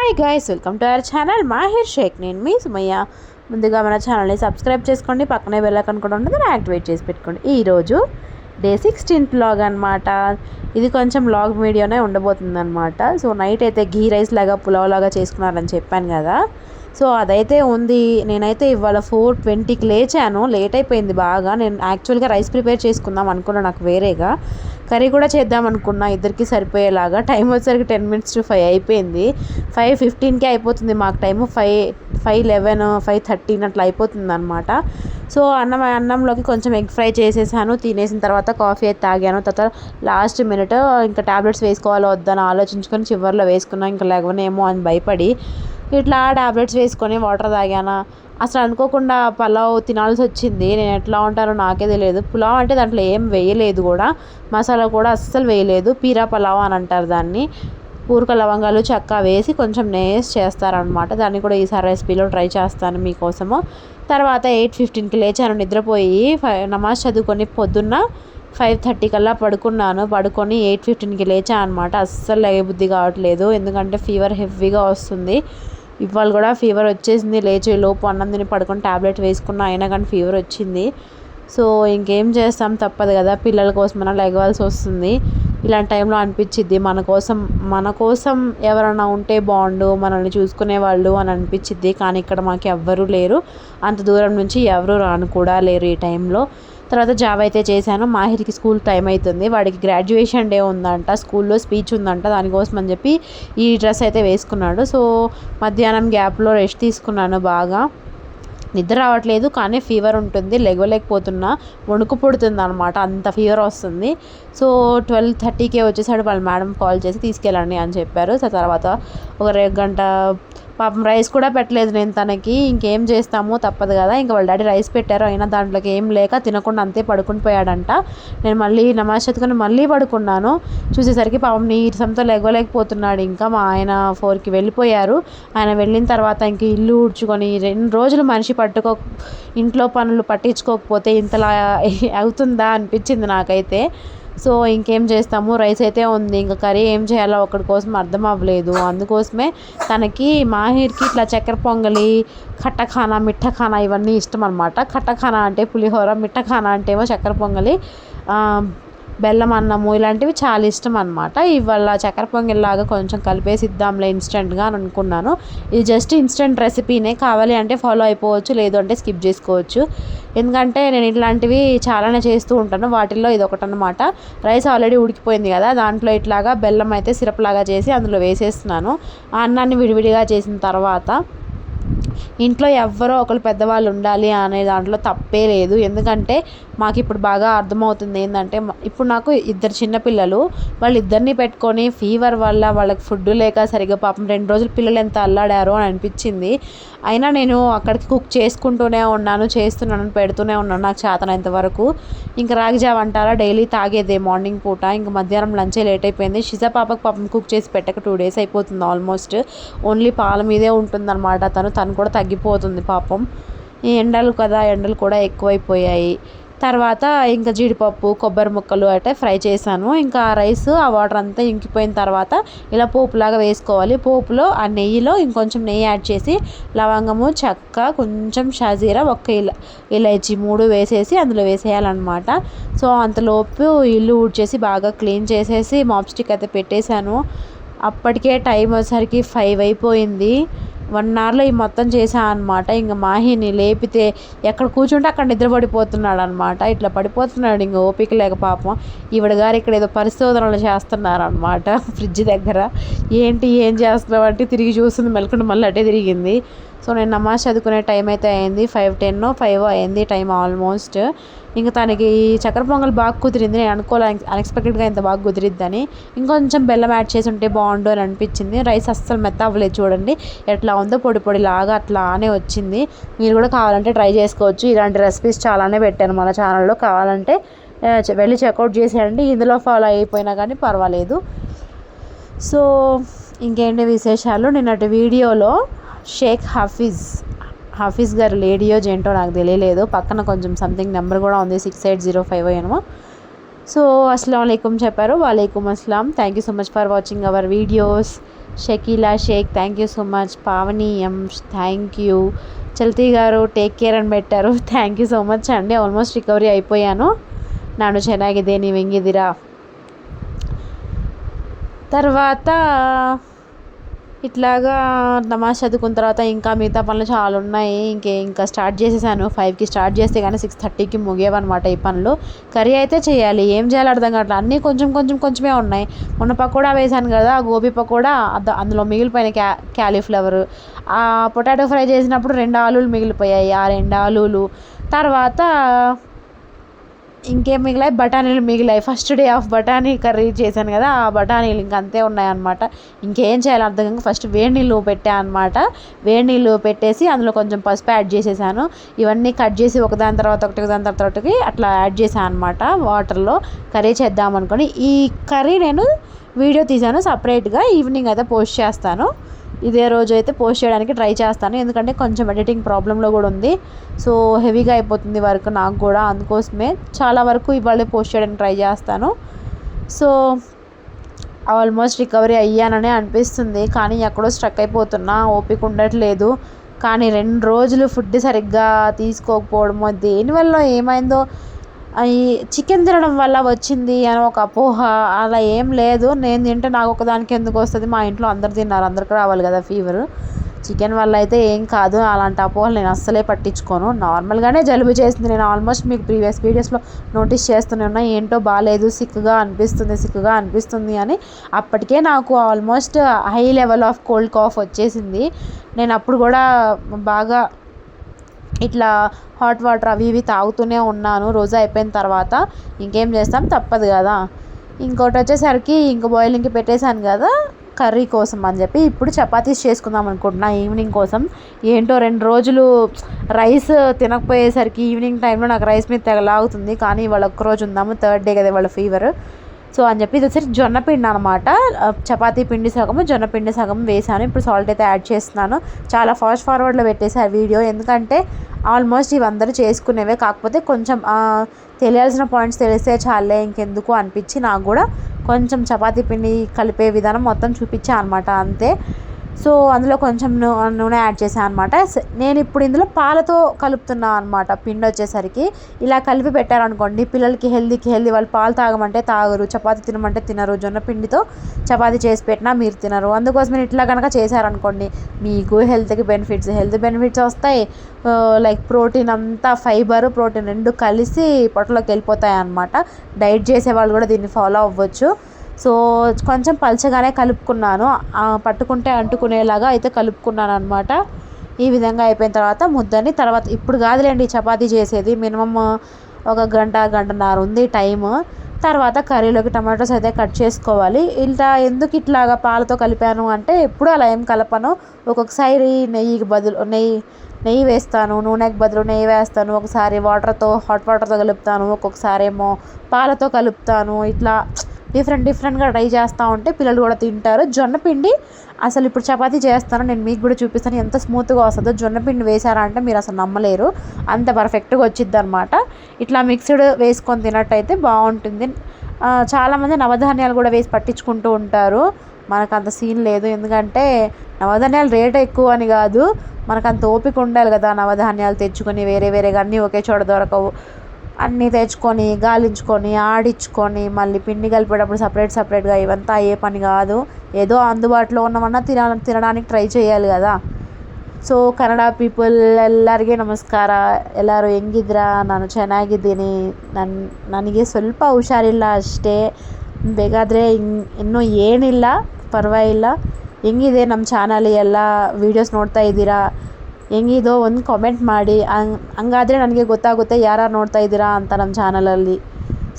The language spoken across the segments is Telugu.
Hi guys, welcome to our channel Mahir Shaikh. నేను మీ సుమయ్య. ముందుగా మన ఛానల్ని సబ్స్క్రైబ్ చేసుకోండి, పక్కనే బెల్ ఐకాన్ కూడా ఉంటుంది, యాక్టివేట్ చేసి పెట్టుకోండి. ఈరోజు డే 16 వ్లాగ్ అనమాట. ఇది కొంచెం వ్లాగ్ వీడియోనే ఉండబోతుంది అనమాట. సో నైట్ అయితే ఘీ రైస్ లాగా పులావ్ లాగా చేసుకున్నారని చెప్పాను కదా. సో అదైతే ఉంది. నేనైతే ఇవాళ 4:20కి లేచాను. లేట్ అయిపోయింది బాగా. నేను యాక్చువల్గా రైస్ ప్రిపేర్ చేసుకుందాం అనుకున్నా, నాకు వేరేగా కర్రీ కూడా చేద్దాం అనుకున్నా, ఇద్దరికి సరిపోయేలాగా. టైం వచ్చేసరికి 10 minutes to 5 అయిపోయింది. 5:15కే అయిపోతుంది మాకు టైము. 5:11, 5:13 అట్లా అయిపోతుంది అనమాట. సో అన్నంలోకి కొంచెం ఎగ్ ఫ్రై చేసేసాను. తినేసిన తర్వాత కాఫీ అయితే తాగాను. తర్వాత లాస్ట్ మినిట్ ఇంకా ట్యాబ్లెట్స్ వేసుకోవాలో వద్దని ఆలోచించుకొని చివరిలో వేసుకున్నాను. ఇంకా లేవనేమో అని భయపడి ఇట్లా ట్యాబ్లెట్స్ వేసుకొని వాటర్ తాగాను. అసలు అనుకోకుండా పలావ్ తినాల్సి వచ్చింది. నేను ఎట్లా ఉంటానో నాకే తెలియదు. పులావ్ అంటే దాంట్లో ఏం వేయలేదు కూడా, మసాలా కూడా అస్సలు వేయలేదు. పీరా పలావ్ అని అంటారు దాన్ని. పూర్క లవంగాలు చెక్క వేసి కొంచెం నెయ్యి చేస్తారనమాట. దాన్ని కూడా ఈసారి రెసిపీలో ట్రై చేస్తాను మీకోసము. తర్వాత 8:15కి లేచాను నిద్రపోయి. నమాజ్ చదువుకొని పొద్దున్న 5:30 కల్లా పడుకొని 8:15కి లేచా అనమాట. అస్సలు లేబుద్ధి కావట్లేదు, ఎందుకంటే ఫీవర్ హెవీగా వస్తుంది. ఇవాళ కూడా ఫీవర్ వచ్చేసింది. లేచే లోపు అన్నం తిని పడుకొని ట్యాబ్లెట్ వేసుకున్నా, అయినా కానీ ఫీవర్ వచ్చింది. సో ఇంకేం చేస్తాం, తప్పదు కదా, పిల్లల కోసమైనా లెగవాల్సి వస్తుంది. ఇలాంటి టైంలో అనిపించిద్ది మన కోసం ఎవరైనా ఉంటే బాగుండు, మనల్ని చూసుకునే వాళ్ళు అని అనిపించిద్ది. కానీ ఇక్కడ మాకు ఎవ్వరూ లేరు. అంత దూరం నుంచి ఎవరు రాను కూడా లేరు ఈ టైంలో. తర్వాత జాబ్ అయితే చేశాను. మాహిర్కి స్కూల్ టైం అవుతుంది. వాడికి గ్రాడ్యుయేషన్ డే ఉందంట, స్కూల్లో స్పీచ్ ఉందంట. దానికోసం అని చెప్పి ఈ డ్రెస్ అయితే వేసుకున్నాడు. సో మధ్యాహ్నం గ్యాప్లో రెస్ట్ తీసుకున్నాను. బాగా నిద్ర రావట్లేదు, కానీ ఫీవర్ ఉంటుంది, లేకపోతున్నా, వణుకు పుడుతుంది అనమాట, అంత ఫీవర్ వస్తుంది. సో 12:30కే వచ్చేసాడు. వాళ్ళ మేడం కాల్ చేసి తీసుకెళ్ళండి అని చెప్పారు. తర్వాత ఒక 2 గంట పాపం రైస్ కూడా పెట్టలేదు నేను తనకి. ఇంకేం చేస్తామో, తప్పదు కదా. ఇంకా వాళ్ళ డాడీ రైస్ పెట్టారు, అయినా దాంట్లోకి ఏం లేక తినకుండా అంతే పడుకుని పోయాడంట. నేను మళ్ళీ నమాజ్ చదువుకొని మళ్ళీ పడుకున్నాను. చూసేసరికి పాపం నీరసంతో లేకపోతున్నాడు. ఇంకా మా ఆయన 4కి వెళ్ళిపోయారు. ఆయన వెళ్ళిన తర్వాత ఇంక ఇల్లు ఊడ్చుకొని 2 రోజులు మనిషి ఇంట్లో పనులు పట్టించుకోకపోతే ఇంతలా అవుతుందా అనిపించింది నాకైతే. సో ఇంకేం చేస్తాము, రైస్ అయితే ఉంది, ఇంకా కర్రీ ఏం చేయాలో ఒకటి కోసం అర్థం అవ్వలేదు. అందుకోసమే తనకి మాహిర్కి ఇట్లా చక్కెర పొంగలి, ఖట్టఖానా, మిఠ్ఠఖానా ఇవన్నీ ఇష్టం అనమాట. ఖట్టఖానా అంటే పులిహోర, మిఠ్ఠఖానా అంటే ఏమో చక్కెర పొంగలి, బెల్లం అన్నము ఇలాంటివి చాలా ఇష్టం అనమాట. ఇవాళ చక్కెర పొంగల్లాగా కొంచెం కలిపేసి ఇద్దాంలే ఇన్స్టెంట్గా అని అనుకున్నాను. ఇది జస్ట్ ఇన్స్టెంట్ రెసిపీనే, కావాలి అంటే ఫాలో అయిపోవచ్చు, లేదు అంటే స్కిప్ చేసుకోవచ్చు. ఎందుకంటే నేను ఇట్లాంటివి చాలానే చేస్తూ ఉంటాను. వాటిల్లో ఇది ఒకటి అనమాట. రైస్ ఆల్రెడీ ఉడికిపోయింది కదా, దాంట్లో ఇట్లాగా బెల్లం అయితే సిరప్ లాగా చేసి అందులో వేసేస్తున్నాను. ఆ అన్నాన్ని విడివిడిగా చేసిన తర్వాత ఇంట్లో ఎవ్వరో ఒకరు పెద్దవాళ్ళు ఉండాలి అనే దాంట్లో తప్పే లేదు. ఎందుకంటే మాకు ఇప్పుడు బాగా అర్థమవుతుంది ఏంటంటే, ఇప్పుడు నాకు 2 చిన్నపిల్లలు, వాళ్ళిద్దరిని పెట్టుకొని ఫీవర్ వల్ల వాళ్ళకి ఫుడ్ లేక సరిగ్గా పాపం 2 రోజులు పిల్లలు ఎంత అల్లాడారో అని అనిపించింది. అయినా నేను అక్కడికి కుక్ చేసుకుంటూనే ఉన్నాను, చేస్తున్నాను, పెడుతూనే ఉన్నాను నాకు చేతనంత వరకు. ఇంకా రాగి జావ అంటారా, డైలీ తాగేదే మార్నింగ్ పూట. ఇంకా మధ్యాహ్నం లంచే లేట్ అయిపోయింది. షిజా పాపకు పాపం కుక్ చేసి పెట్టక 2 days అయిపోతుంది ఆల్మోస్ట్. ఓన్లీ పాల మీదే ఉంటుందన్నమాట. తను కూడా తగ్గిపోతుంది పాపం. ఈ ఎండలు కదా, ఎండలు కూడా ఎక్కువైపోయాయి. తర్వాత ఇంకా జీడిపప్పు, కొబ్బరి ముక్కలు అయితే ఫ్రై చేశాను. ఇంకా రైస్, ఆ వాటర్ అంతా ఇంకిపోయిన తర్వాత ఇలా పోపులాగా వేసుకోవాలి. పోపులో ఆ నెయ్యిలో ఇంకొంచెం నెయ్యి యాడ్ చేసి లవంగము, చెక్క, కొంచెం షాజీరా, ఇలైచి 3 వేసేసి అందులో వేసేయాలన్నమాట. సో అంతలోపు ఇల్లు ఊడ్చేసి బాగా క్లీన్ చేసేసి మాప్ స్టిక్ అయితే పెట్టేశాను. అప్పటికే టైం వచ్చేసరికి 5 అయిపోయింది. 1 hourలో ఈ మొత్తం చేశాను అనమాట. ఇంకా మాహిని లేపితే ఎక్కడ కూర్చుంటే అక్కడ నిద్రపడిపోతున్నాడు అనమాట. ఇట్లా పడిపోతున్నాడు, ఇంకా ఓపిక లేక పాపం. ఈవిడ గారు ఇక్కడ ఏదో పరిశోధనలు చేస్తున్నారు అనమాట ఫ్రిడ్జ్ దగ్గర. ఏం చేస్తున్నావు అంటే తిరిగి చూస్తుంది, మెలకుండా మళ్ళీ అటే తిరిగింది. సో నేను నమాజ్ చదువుకునే టైం అయితే అయింది. 5:10, 5 అయింది టైం ఆల్మోస్ట్. ఇంకా తనకి చక్కెర పొంగల్ బాగా కుదిరింది. నేను అనుకోలే అన్ఎక్స్పెక్టెడ్గా ఇంత బాగా కుదిరిద్దని. ఇంకొంచెం బెల్లం యాడ్ చేసి ఉంటే బాగుండు అని అనిపించింది. రైస్ అస్సలు మెత్త అవ్వలేదు, చూడండి ఎట్లా ఉందో, పొడి లాగా అట్లానే వచ్చింది. మీరు కూడా కావాలంటే ట్రై చేసుకోవచ్చు. ఇలాంటి రెసిపీస్ చాలానే పెట్టాను మన ఛానల్లో, కావాలంటే వెళ్ళి చెక్అవుట్ చేసేయండి. ఇందులో ఫాలో అయిపోయినా కానీ పర్వాలేదు. సో ఇంకేంటి విశేషాలు. నిన్నటి వీడియోలో షేక్ హఫీజ్ గారు లేడీయో జెంటో నాకు తెలియలేదు, పక్కన కొంచెం సంథింగ్ నెంబర్ కూడా ఉంది, 6805 ఏమో. సో అస్సలాము అలైకుం చెప్పారు. వాలేకుం అస్సలాం. Thank you so much for watching our videos. Shakeela Shaik thank you so much. Pavani M thank you. Chalti గారు టేక్ కేర్ అని పెట్టారు. థ్యాంక్ యూ సో మచ్ అండి. ఆల్మోస్ట్ రికవరీ అయిపోయాను. ನಾನು ಚೆನ್ನಾಗಿದೆ, ನೀವು ಹೆಂಗಿದ್ದೀರಾ? తర్వాత ఇట్లాగా నమాజ్ చదువుకున్న తర్వాత ఇంకా మిగతా పనులు చాలా ఉన్నాయి. ఇంకా స్టార్ట్ చేసేసాను. 5కి స్టార్ట్ చేస్తే కానీ 6:30కి ముగియవన్నమాట ఈ పనులు. కర్రీ అయితే చేయాలి, ఏం చేయాలో అర్థం కావట్లేదు. అన్నీ కొంచెమే ఉన్నాయి. మొన్న పకోడా వేసాను కదా, గోబీ పకోడా, అందులో మిగిలిపోయిన క్యాలీఫ్లవర్. పొటాటో ఫ్రై చేసినప్పుడు 2 ఆలులు మిగిలిపోయాయి, ఆ 2 ఆలులు. తర్వాత ఇంకేం మిగిలాయి, బఠానీలు మిగిలాయి. ఫస్ట్ డే ఆఫ్ బఠానీ కర్రీ చేశాను కదా, ఆ బఠానీలు ఇంక అంతే ఉన్నాయన్నమాట. ఇంకేం చేయాలి అర్థం కాక ఫస్ట్ వేడి నీళ్ళు పెట్టాను అనమాట. వేడి నీళ్ళు పెట్టేసి అందులో కొంచెం పసుపు యాడ్ చేసేసాను. ఇవన్నీ కట్ చేసి ఒకదాని తర్వాత ఒకటి అట్లా యాడ్ చేశాను అనమాట వాటర్లో. కర్రీ చేద్దాం అనుకొని ఈ కర్రీ నేను వీడియో తీశాను సపరేట్గా. ఈవినింగ్ అయితే పోస్ట్ చేస్తాను. ఇదే రోజు అయితే పోస్ట్ చేయడానికి ట్రై చేస్తాను, ఎందుకంటే కొంచెం ఎడిటింగ్ ప్రాబ్లంలో కూడా ఉంది. సో హెవీగా అయిపోతుంది వర్క్ నాకు కూడా, అందుకోసమే చాలా వరకు ఇవాళ పోస్ట్ చేయడానికి ట్రై చేస్తాను. సో ఆల్మోస్ట్ రికవరీ అయ్యాననే అనిపిస్తుంది, కానీ ఎక్కడో స్ట్రక్ అయిపోతున్నా, ఓపిక ఉండట్లేదు. కానీ 2 రోజులు ఫుడ్ సరిగ్గా తీసుకోకపోవడమో దేనివల్ల ఏమైందో, ఈ చికెన్ తినడం వల్ల వచ్చింది అని ఒక అపోహ. అలా ఏం లేదు, నేను తింటే నాకు ఒకదానికి ఎందుకు వస్తుంది, మా ఇంట్లో అందరు తిన్నారు, అందరికి రావాలి కదా ఫీవర్. చికెన్ వల్ల అయితే ఏం కాదు, అలాంటి అపోహలు నేను అస్సలే పట్టించుకోను. నార్మల్గానే జలుబు చేసింది. నేను ఆల్మోస్ట్ మీకు ప్రీవియస్ వీడియోస్లో నోటీస్ చేస్తూనే ఉన్నా, ఏంటో బాగాలేదు, సిక్గా అనిపిస్తుంది అని. అప్పటికే నాకు almost high level of cold cough వచ్చేసింది. నేను అప్పుడు కూడా బాగా ఇట్లా హాట్ వాటర్ అవి ఇవి తాగుతూనే ఉన్నాను. రోజు అయిపోయిన తర్వాత ఇంకేం చేస్తాం, తప్పదు కదా. ఇంకోటి వచ్చేసరికి ఇంక బాయిలింగ్కి పెట్టేశాను కదా కర్రీ కోసం అని చెప్పి, ఇప్పుడు చపాతీస్ చేసుకుందాం అనుకుంటున్నా ఈవినింగ్ కోసం. ఏంటో 2 రోజులు రైస్ తినకపోయేసరికి ఈవినింగ్ టైంలో నాకు రైస్ మీద తెగలాగుతుంది. కానీ ఇవాళ ఒక్కరోజు ఉందాము, 3rd డే కదా ఇవాళ ఫీవర్. సో అని చెప్పి ఇది వచ్చేసి జొన్నపిండి అనమాట. చపాతీ పిండి సగము, జొన్నపిండి సగం వేసాను. ఇప్పుడు సాల్ట్ అయితే యాడ్ చేస్తున్నాను. చాలా ఫాస్ట్ ఫార్వర్డ్లో పెట్టేశారు వీడియో, ఎందుకంటే ఆల్మోస్ట్ ఇవి అందరూ చేసుకునేవే. కాకపోతే కొంచెం తెలియాల్సిన పాయింట్స్ తెలిస్తే చాలే ఇంకెందుకు అనిపించి నాకు కూడా కొంచెం చపాతీ పిండి కలిపే విధానం మొత్తం చూపించాను అనమాట, అంతే. సో అందులో కొంచెం నూనె యాడ్ చేశాను అనమాట. నేను ఇప్పుడు ఇందులో పాలతో కలుపుతున్నాను అనమాట. పిండి వచ్చేసరికి ఇలా కలిపి పెట్టారనుకోండి, పిల్లలకి హెల్దీ వాళ్ళు పాలు తాగమంటే తాగరు, చపాతీ తినమంటే తినరు. జొన్న పిండితో చపాతీ చేసి పెట్టినా మీరు తినరు. అందుకోసం నేను ఇట్లా కనుక చేశారనుకోండి, మీకు హెల్త్ బెనిఫిట్స్ వస్తాయి. లైక్ ప్రోటీన్ అంతా, ప్రోటీన్ 2 కలిసి పొట్టలోకి వెళ్ళిపోతాయి అన్నమాట. డైట్ చేసే వాళ్ళు కూడా దీన్ని ఫాలో అవ్వచ్చు. సో కొంచెం పల్చగానే కలుపుకున్నాను, పట్టుకుంటే అంటుకునేలాగా అయితే కలుపుకున్నాను అనమాట. ఈ విధంగా అయిపోయిన తర్వాత ముద్దని, తర్వాత ఇప్పుడు కాదులేండి చపాతీ చేసేది, మినిమమ్ 1 గంటన్నర ఉంది టైము. తర్వాత కర్రీలోకి టమాటోస్ అయితే కట్ చేసుకోవాలి. ఎందుకు ఇట్లాగా పాలతో కలిపాను అంటే, ఎప్పుడు అలా ఏం కలపను. ఒక్కొక్కసారి నెయ్యికి బదులు నెయ్యి వేస్తాను, నూనెకి బదులు నెయ్యి వేస్తాను. ఒకసారి హాట్ వాటర్తో కలుపుతాను, ఒక్కొక్కసారి ఏమో పాలతో కలుపుతాను. ఇట్లా డిఫరెంట్గా ట్రై చేస్తూ ఉంటే పిల్లలు కూడా తింటారు. జొన్నపిండి అసలు ఇప్పుడు చపాతీ చేస్తాను, నేను మీకు కూడా చూపిస్తాను ఎంత స్మూత్గా వస్తుందో. జొన్నపిండి వేసారా అంటే మీరు అసలు నమ్మలేరు, అంత పర్ఫెక్ట్గా వచ్చిద్ది అనమాట. ఇట్లా మిక్స్డ్ వేసుకొని తినట్టయితే బాగుంటుంది. చాలామంది నవధాన్యాలు కూడా వేసి పట్టించుకుంటూ ఉంటారు. మనకు అంత సీన్ లేదు, ఎందుకంటే నవధాన్యాలు రేట్ ఎక్కువ అని కాదు, మనకు అంత ఓపిక ఉండాలి కదా. నవధాన్యాలు తెచ్చుకొని వేరేగా అన్నీ ఒకే చోట దొరకవు. అన్నీ తెచ్చుకొని గాలించుకొని ఆడించుకొని మళ్ళీ పిండి కలిపేటప్పుడు సపరేట్గా ఇవంతా ఏ పని కాదు. ఏదో అందుబాటులో ఉన్నవన్నా తినడానికి ట్రై చేయాలి కదా. ಸೊ ಕನ್ನಡ ಪೀಪಲ್ ಎಲ್ಲರಿಗೆ ನಮಸ್ಕಾರ. ಎಲ್ಲರೂ ಹೆಂಗಿದ್ದೀರಾ? ನಾನು ಚೆನ್ನಾಗಿದ್ದೀನಿ. ನನಗೆ ಸ್ವಲ್ಪ ಹುಷಾರಿಲ್ಲ ಅಷ್ಟೇ, ಬೇಕಾದರೆ ಇನ್ನೂ ಏನಿಲ್ಲ, ಪರವಾಗಿಲ್ಲ. ಹೆಂಗಿದೆ ನಮ್ಮ ಚಾನಲ್? ಎಲ್ಲ ವೀಡಿಯೋಸ್ ನೋಡ್ತಾ ಇದ್ದೀರಾ? ಹೆಂಗಿದೋ ಒಂದು ಕಾಮೆಂಟ್ ಮಾಡಿ, ಹಂಗಾದರೆ ನನಗೆ ಗೊತ್ತಾಗುತ್ತೆ ಯಾರು ನೋಡ್ತಾ ಇದ್ದೀರಾ ಅಂತ ನಮ್ಮ ಚಾನಲಲ್ಲಿ.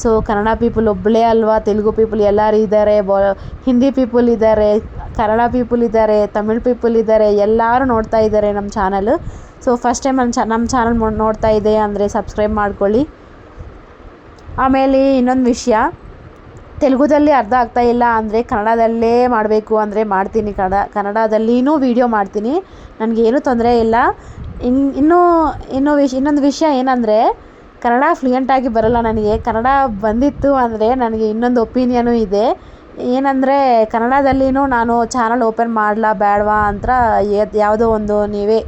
ಸೊ ಕನ್ನಡ ಪೀಪಲ್ ಒಬ್ಬಳೇ ಅಲ್ವಾ, ತೆಲುಗು ಪೀಪಲ್ ಎಲ್ಲರೂ ಇದ್ದಾರೆ, ಹಿಂದಿ ಪೀಪಲ್ ಇದ್ದಾರೆ, ಕನ್ನಡ ಪೀಪಲ್ ಇದ್ದಾರೆ, ತಮಿಳ್ ಪೀಪಲ್ ಇದ್ದಾರೆ, ಎಲ್ಲರೂ ನೋಡ್ತಾ ಇದ್ದಾರೆ ನಮ್ಮ ಚಾನಲ್. ಸೊ ಫಸ್ಟ್ ಟೈಮ್ ನಮ್ಮ ಚಾನಲ್ ನೋಡ್ತಾ ಇದೆ ಅಂದರೆ ಸಬ್ಸ್ಕ್ರೈಬ್ ಮಾಡ್ಕೊಳ್ಳಿ. ಆಮೇಲೆ ಇನ್ನೊಂದು ವಿಷಯ, ತೆಲುಗುದಲ್ಲಿ ಅರ್ಥ ಆಗ್ತಾ ಇಲ್ಲ ಅಂದರೆ ಕನ್ನಡದಲ್ಲೇ ಮಾಡಬೇಕು ಅಂದರೆ ಮಾಡ್ತೀನಿ. ಕನ್ನಡದಲ್ಲಿನೂ ವೀಡಿಯೋ ಮಾಡ್ತೀನಿ, ನನಗೇನು ತೊಂದರೆ ಇಲ್ಲ. ಇನ್ನೊಂದು ವಿಷಯ ಏನಂದರೆ, ಕನ್ನಡ ಫ್ಲೂಯೆಂಟಾಗಿ ಬರೋಲ್ಲ ನನಗೆ. ಕನ್ನಡ ಬಂದಿತ್ತು ಅಂದರೆ ನನಗೆ ಇನ್ನೊಂದು ಒಪಿನಿಯನು ಇದೆ, ಏನಂದರೆ ಕನ್ನಡದಲ್ಲಿನೂ ನಾನು ಚಾನಲ್ ಓಪನ್ ಮಾಡಲಾ ಬೇಡವಾ ಅಂತ ಯಾವುದೋ ಒಂದು ನೀವೇ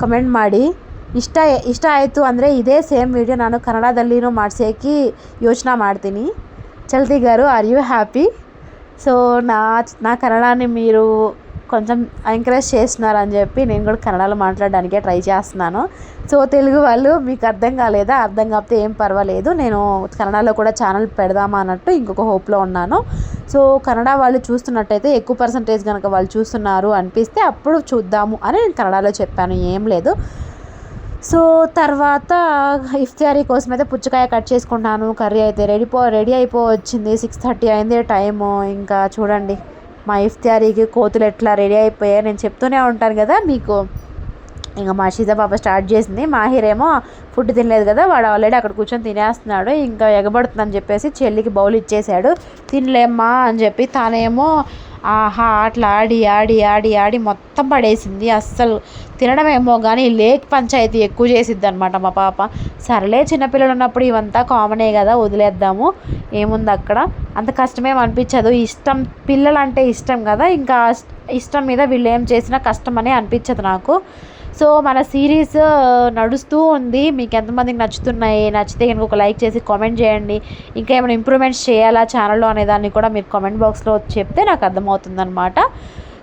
ಕಮೆಂಟ್ ಮಾಡಿ. ಇಷ್ಟ ಆಯಿತು ಅಂದರೆ ಇದೇ సేమ్ వీడియో ನಾನು కన్నడದಲ್ಲಿನೂ ಮಾಡ್ಸೋಕ್ಕೆ ಯೋಚನೆ ಮಾಡ್ತೀನಿ. చల్తీ గారు ఆర్ యూ హ్యాపీ? సో నా కన్నడని మీరు కొంచెం ఎంకరేజ్ చేస్తున్నారని చెప్పి నేను కూడా కన్నడలో మాట్లాడడానికే ట్రై చేస్తున్నాను. సో తెలుగు వాళ్ళు మీకు అర్థం కాలేదా? అర్థం కాకపోతే ఏం పర్వాలేదు, నేను కన్నడలో కూడా ఛానల్ పెడదామా అన్నట్టు ఇంకొక హోప్లో ఉన్నాను. సో కన్నడ వాళ్ళు చూస్తున్నట్టయితే ఎక్కువ పర్సంటేజ్ కనుక వాళ్ళు చూస్తున్నారు అనిపిస్తే అప్పుడు చూద్దాము అని నేను కన్నడలో చెప్పాను, ఏం లేదు. సో తర్వాత ఇఫ్తారీ కోసం అయితే పుచ్చకాయ కట్ చేసుకుంటాను. కర్రీ అయితే రెడీ వచ్చింది. 6:30 అయింది టైము. ఇంకా చూడండి మా ఇఫ్తారీకి కోతులు ఎట్లా రెడీ అయిపోయాయి. నేను చెప్తూనే ఉంటాను కదా మీకు. ఇంకా మా షిజా పాప స్టార్ట్ చేసింది. మాహిర్ ఏమో ఫుడ్ తినలేదు కదా, వాడు ఆల్రెడీ అక్కడ కూర్చొని తినేస్తున్నాడు. ఇంకా ఎగబడుతుందని చెప్పేసి చెల్లికి బౌల్ ఇచ్చేసాడు. తినలేమ్మా అని చెప్పి తానేమో అట్లా ఆడి ఆడి ఆడి ఆడి మొత్తం పడేసింది. అస్సలు తినడమేమో కానీ లేక్ పంచాయతీ ఎక్కువ చేసిద్ది అనమాట మా పాప. సరేలే చిన్నపిల్లలు ఉన్నప్పుడు ఇవంతా కామనే కదా, వదిలేద్దాము, ఏముంది అక్కడ, అంత కష్టమేం అనిపించదు. ఇష్టం, పిల్లలంటే ఇష్టం కదా, ఇంకా ఇష్టం మీద వీళ్ళు ఏం చేసినా కష్టమనే అనిపించదు నాకు. సో మన సిరీస్ నడుస్తూ ఉంది. మీకు ఎంతమందికి నచ్చితే కనుక ఒక లైక్ చేసి కామెంట్ చేయండి. ఇంకా ఏమైనా ఇంప్రూవ్మెంట్స్ చేయాలా ఛానల్లో అనేదాన్ని కూడా మీరు కామెంట్ బాక్స్లో చెప్తే నాకు అర్థమవుతుందన్నమాట.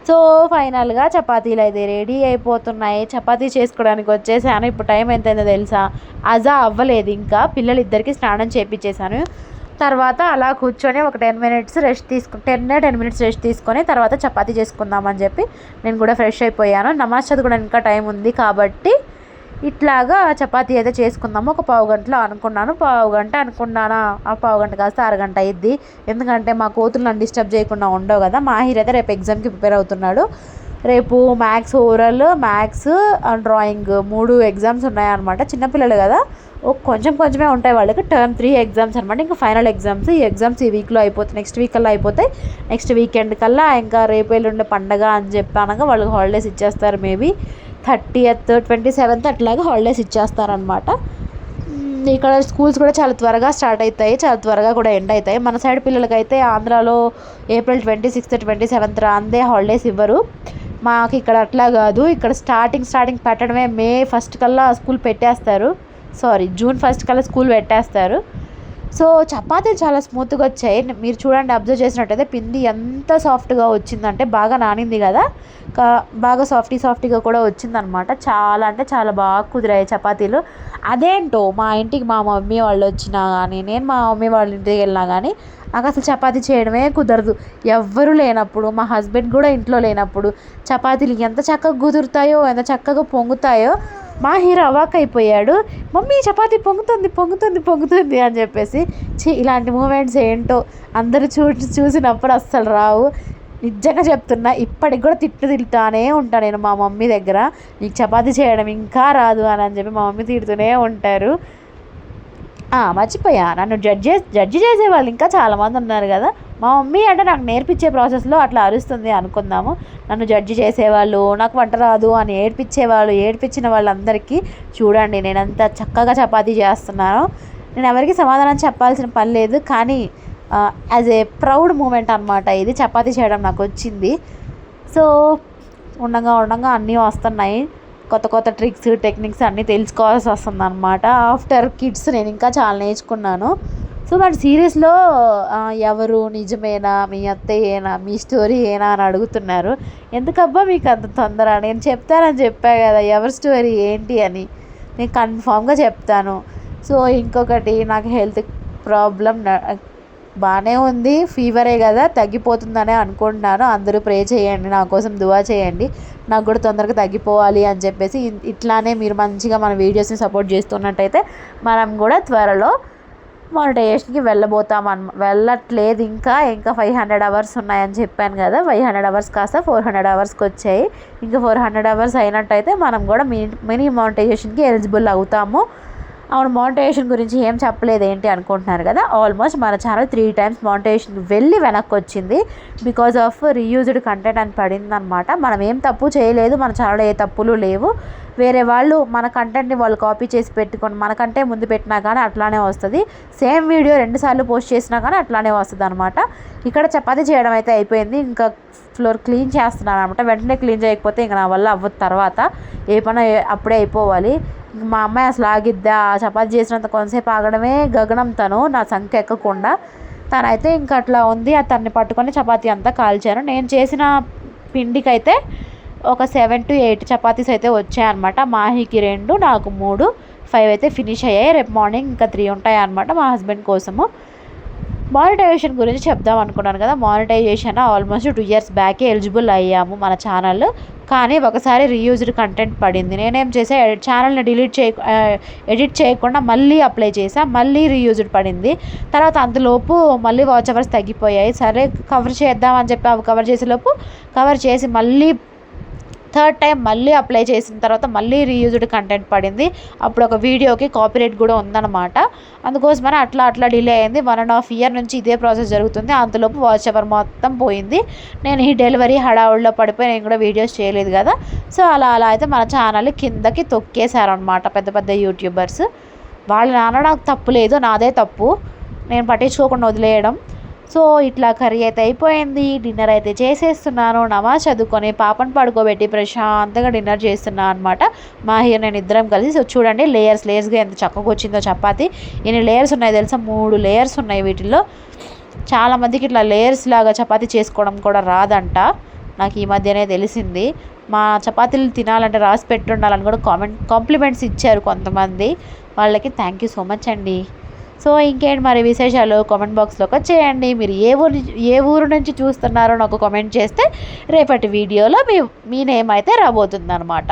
సో ఫైనల్గా చపాతీలు అయితే రెడీ అయిపోతున్నాయి. చపాతీ చేసుకోవడానికి వచ్చేసాను. ఇప్పుడు టైం ఎంతైందో తెలుసా? అజా అవ్వలేదు ఇంకా. పిల్లలిద్దరికీ స్నానం చేయించేసాను. తర్వాత అలా కూర్చొని ఒక 10 మినిట్స్ రెస్ట్ తీసుకొని తర్వాత చపాతీ చేసుకుందామని చెప్పి నేను కూడా ఫ్రెష్ అయిపోయాను. నమాజ్ చదువుకోవడానికి ఇంకా టైం ఉంది కాబట్టి ఇట్లాగా చపాతీ అయితే చేసుకుందాము ఒక పావు గంటలో అనుకున్నాను. ఆ పావు గంట కాస్త అరగంట అయ్యిద్ది. ఎందుకంటే మా కోతులు నన్ను డిస్టర్బ్ చేయకుండా ఉండవు కదా. మాహిర్ అయితే రేపు ఎగ్జామ్కి ప్రిపేర్ అవుతున్నాడు. రేపు maths, oral, maths, drawing 3 exams ఉన్నాయన్నమాట. చిన్నపిల్లలు కదా, కొంచెమే ఉంటాయి వాళ్ళకి. టర్మ్ 3 ఎగ్జామ్స్ అనమాట. ఇంకా ఫైనల్ ఎగ్జామ్స్. ఈ ఎగ్జామ్స్ ఈ వీక్లో అయిపోతాయి, నెక్స్ట్ వీక్ కల్లా అయిపోతాయి. నెక్స్ట్ వీకెండ్ కల్లా ఇంకా రేపు ఎల్లుండే పండగ అని చెప్పి అనగా వాళ్ళకి హాలిడేస్ ఇచ్చేస్తారు. మేబీ 30th 27th అట్లాగా హాలిడేస్ ఇచ్చేస్తారనమాట. ఇక్కడ స్కూల్స్ కూడా చాలా త్వరగా స్టార్ట్ అవుతాయి, చాలా త్వరగా కూడా ఎండ్ అవుతాయి. మన సైడ్ పిల్లలకైతే ఆంధ్రాలో April 26th 27th అందే హాలిడేస్ ఇవ్వరు. మాకు ఇక్కడ అట్లా కాదు. ఇక్కడ స్టార్టింగ్ పెట్టడమే May 1st కల్లా స్కూల్ పెట్టేస్తారు. June 1st కల్లా స్కూల్ పెట్టేస్తారు. సో చపాతీలు చాలా స్మూత్గా వచ్చాయి. మీరు చూడండి, అబ్జర్వ్ చేసినట్టయితే పిండి ఎంత సాఫ్ట్గా వచ్చిందంటే, బాగా నానింది కదా, బాగా సాఫ్టీగా కూడా వచ్చిందనమాట. చాలా అంటే చాలా బాగా కుదిరాయి చపాతీలు. అదేంటో మా ఇంటికి మా మమ్మీ వాళ్ళు వచ్చినా కానీ, నేను మా మమ్మీ వాళ్ళ ఇంటికి వెళ్ళినా కానీ నాకు అసలు చపాతీ చేయడమే కుదరదు. ఎవ్వరూ లేనప్పుడు, మా హస్బెండ్ కూడా ఇంట్లో లేనప్పుడు చపాతీలు ఎంత చక్కగా కుదురుతాయో, ఎంత చక్కగా పొంగుతాయో. మాహిర్ అవాక్ అయిపోయాడు. మమ్మీ చపాతీ పొంగుతుంది అని చెప్పేసి. ఇలాంటి మూమెంట్స్ ఏంటో అందరూ చూసినప్పుడు అస్సలు రావు. నిజంగా చెప్తున్నా, ఇప్పటికి కూడా తిట్టుతానే ఉంటాను నేను మా మమ్మీ దగ్గర. నీకు చపాతీ చేయడం ఇంకా రాదు అని చెప్పి మా మమ్మీ తిడుతూనే ఉంటారు. మర్చిపోయా, నన్ను జడ్జి చేసేవాళ్ళు ఇంకా చాలామంది ఉన్నారు కదా. మా మమ్మీ అంటే నాకు నేర్పించే ప్రాసెస్లో అట్లా అరుస్తుంది అనుకుందాము. నన్ను జడ్జి చేసేవాళ్ళు, నాకు వంట రాదు అని ఏడ్పించిన వాళ్ళందరికీ చూడండి నేను ఎంత చక్కగా చపాతీ చేస్తున్నానో. నేను ఎవరికి సమాధానం చెప్పాల్సిన పని లేదు, కానీ యాజ్ ఏ ప్రౌడ్ మూమెంట్ అనమాట ఇది. చపాతీ చేయడం నాకు వచ్చింది. సో ఉండంగా అన్నీ వస్తున్నాయి. కొత్త ట్రిక్స్, టెక్నిక్స్ అన్నీ తెలుసుకోవాల్సి వస్తుంది అనమాట. ఆఫ్టర్ కిడ్స్ నేను ఇంకా చాలా నేర్చుకున్నాను. సో మన సీరియస్లో ఎవరు నిజమేనా, మీ అత్తయ్యేనా, మీ స్టోరీ ఏనా అని అడుగుతున్నారు. ఎందుకబ్బా మీకు అంత తొందర? నేను చెప్తానని చెప్పా కదా ఎవరి స్టోరీ ఏంటి అని. నేను కన్ఫామ్గా చెప్తాను. సో ఇంకొకటి, నాకు హెల్త్ ప్రాబ్లం బాగానే ఉంది, ఫీవరే కదా, తగ్గిపోతుందనే అనుకుంటున్నాను. అందరూ ప్రే చేయండి, నా కోసం దువా చేయండి, నాకు కూడా తొందరగా తగ్గిపోవాలి అని చెప్పేసి. ఇట్లానే మీరు మంచిగా మన వీడియోస్ని సపోర్ట్ చేస్తున్నట్టయితే మనం కూడా త్వరలో మానిటైజేషన్కి వెళ్ళట్లేదు. ఇంకా 500 అవర్స్ ఉన్నాయని చెప్పాను కదా. 500 అవర్స్ కాస్త 400 అవర్స్కి వచ్చాయి. ఇంకా 400 అవర్స్ అయినట్టయితే మనం కూడా మినీ మానిటైజేషన్కి ఎలిజిబుల్ అవుతాము. అవును, మానిటైజేషన్ గురించి ఏం చెప్పలేదు ఏంటి అనుకుంటున్నారు కదా. ఆల్మోస్ట్ మన ఛానల్ 3 times మానిటైజేషన్కి వెళ్ళి వెనక్కి వచ్చింది. బికాజ్ ఆఫ్ రీయూజ్డ్ కంటెంట్ అని పడింది అనమాట. మనం ఏం తప్పు చేయలేదు, మన ఛానల్లో ఏ తప్పులు లేవు. వేరే వాళ్ళు మన కంటెంట్ని వాళ్ళు కాపీ చేసి పెట్టుకొని మనకంటే ముందు పెట్టినా కానీ అట్లానే వస్తుంది. సేమ్ వీడియో 2 సార్లు పోస్ట్ చేసినా కానీ అట్లానే వస్తుంది అనమాట. ఇక్కడ చపాతీ చేయడం అయితే అయిపోయింది. ఇంకా ఫ్లోర్ క్లీన్ చేస్తున్నాను అనమాట. వెంటనే క్లీన్ చేయకపోతే ఇంకా నా వల్ల అవ్వదు. తర్వాత ఏ పని అప్పుడే అయిపోవాలి. మా అమ్మాయి అసలు ఆగిద్దా, చపాతీ చేసినంత కొంతసేపు ఆగడమే గగనం. తను నా సంఖ్య ఎక్కకుండా తనైతే ఇంకా అట్లా ఉంది. తన్ని పట్టుకొని చపాతీ అంతా కాల్చాను. నేను చేసిన పిండికైతే ఒక 7 to 8 చపాతీస్ అయితే వచ్చాయన్నమాట. మాహికి 2, నాకు 3, 5 అయితే ఫినిష్ అయ్యాయి. రేపు మార్నింగ్ ఇంకా 3 ఉంటాయి అన్నమాట మా హస్బెండ్ కోసము. మానిటైజేషన్ గురించి చెప్దాం అనుకున్నాను కదా. మానిటైజేషన్ ఆల్మోస్ట్ 2 years బ్యాకే ఎలిజిబుల్ అయ్యాము మన ఛానల్. కానీ ఒకసారి రీయూజ్డ్ కంటెంట్ పడింది. నేనేం చేసా, ఛానల్ని ఎడిట్ చేయకుండా మళ్ళీ అప్లై చేసా. మళ్ళీ రీయూజ్డ్ పడింది. తర్వాత అంతలోపు మళ్ళీ వాచ్ అవర్స్ తగ్గిపోయాయి. సరే కవర్ చేద్దామని చెప్పి అవి కవర్ చేసేలోపు కవర్ చేసి మళ్ళీ 3rd టైం మళ్ళీ అప్లై చేసిన తర్వాత మళ్ళీ రీయూజ్డ్ కంటెంట్ పడింది. అప్పుడు ఒక వీడియోకి కాపీరైట్ కూడా ఉందన్నమాట. అందుకోసమని అట్లా డిలే అయింది. 1.5 year నుంచి ఇదే ప్రాసెస్ జరుగుతుంది. అంతలోపు వాచ్ అవర్ మొత్తం పోయింది. నేను ఈ డెలివరీ హడావుడిలో పడిపోయి నేను కూడా వీడియోస్ చేయలేదు కదా. సో అలా అయితే మన ఛానల్ కిందకి తొక్కేశారనమాట పెద్ద పెద్ద యూట్యూబర్స్. వాళ్ళు నాకు తప్పు లేదు, నాదే తప్పు, నేను పట్టించుకోకుండా వదిలేయడం. సో ఇట్లా కర్రీ అయితే అయిపోయింది. డిన్నర్ అయితే చేసేస్తున్నాను. నమాజ్ చదువుకొని పాపను పడుకోబెట్టి ప్రశాంతంగా డిన్నర్ చేస్తున్నాను అనమాట. మాహిర్ నేను ఇద్దరం కలిసి. సో చూడండి లేయర్స్గా ఎంత చక్కగా వచ్చిందో చపాతీ. ఎన్ని లేయర్స్ ఉన్నాయి తెలుసా? 3 లేయర్స్ ఉన్నాయి వీటిల్లో. చాలామందికి ఇట్లా లేయర్స్ లాగా చపాతీ చేసుకోవడం కూడా రాదంట. నాకు ఈ మధ్యనే తెలిసింది. మా చపాతీలు తినాలంటే రాసి పెట్టుండాలని కూడా కాంప్లిమెంట్స్ ఇచ్చారు కొంతమంది. వాళ్ళకి థ్యాంక్ యూ సో మచ్ అండి. సో ఇంకేంటి మరి విశేషాలు కామెంట్ బాక్స్లో చేయండి. మీరు ఏ ఊరు నుంచి చూస్తున్నారో నాకు కామెంట్ చేస్తే రేపటి వీడియోలో మీ నేమ్ అయితే రాబోతుంది అనమాట.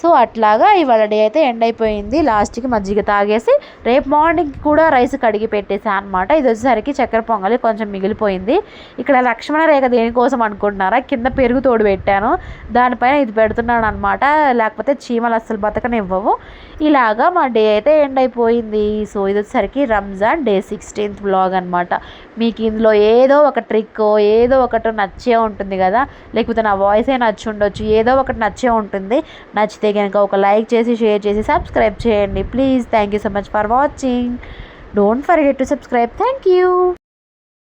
సో అట్లాగా ఇవాళ డే అయితే ఎండ్ అయిపోయింది. లాస్ట్కి మజ్జిగ తాగేసి రేపు మార్నింగ్ కూడా రైస్ కడిగి పెట్టేసాను అనమాట. ఇది వచ్చేసరికి చక్కెర పొంగలి కొంచెం మిగిలిపోయింది. ఇక్కడ లక్ష్మణ రేఖ దేనికోసం అనుకుంటున్నారా? కింద పెరుగు తోడు పెట్టాను, దానిపైన ఇది పెడుతున్నాను అనమాట. లేకపోతే చీమలు అస్సలు బతకనివ్వవు. ఇలాగా మా డే అయితే ఎండ్ అయిపోయింది. సో ఇది వచ్చేసరికి రంజాన్ డే 16th వ్లాగ్ అనమాట. మీకు ఇందులో ఏదో ఒక ట్రిక్ ఏదో ఒకటి నచ్చే ఉంటుంది కదా, లేకపోతే నా వాయిసే నచ్చి ఉండొచ్చు, ఏదో ఒకటి నచ్చే ఉంటుంది. నచ్చితే కనుక ఒక లైక్ చేసి షేర్ చేసి సబ్స్క్రైబ్ చేయండి please. Thank you so much for watching. Don't forget to subscribe. Thank you.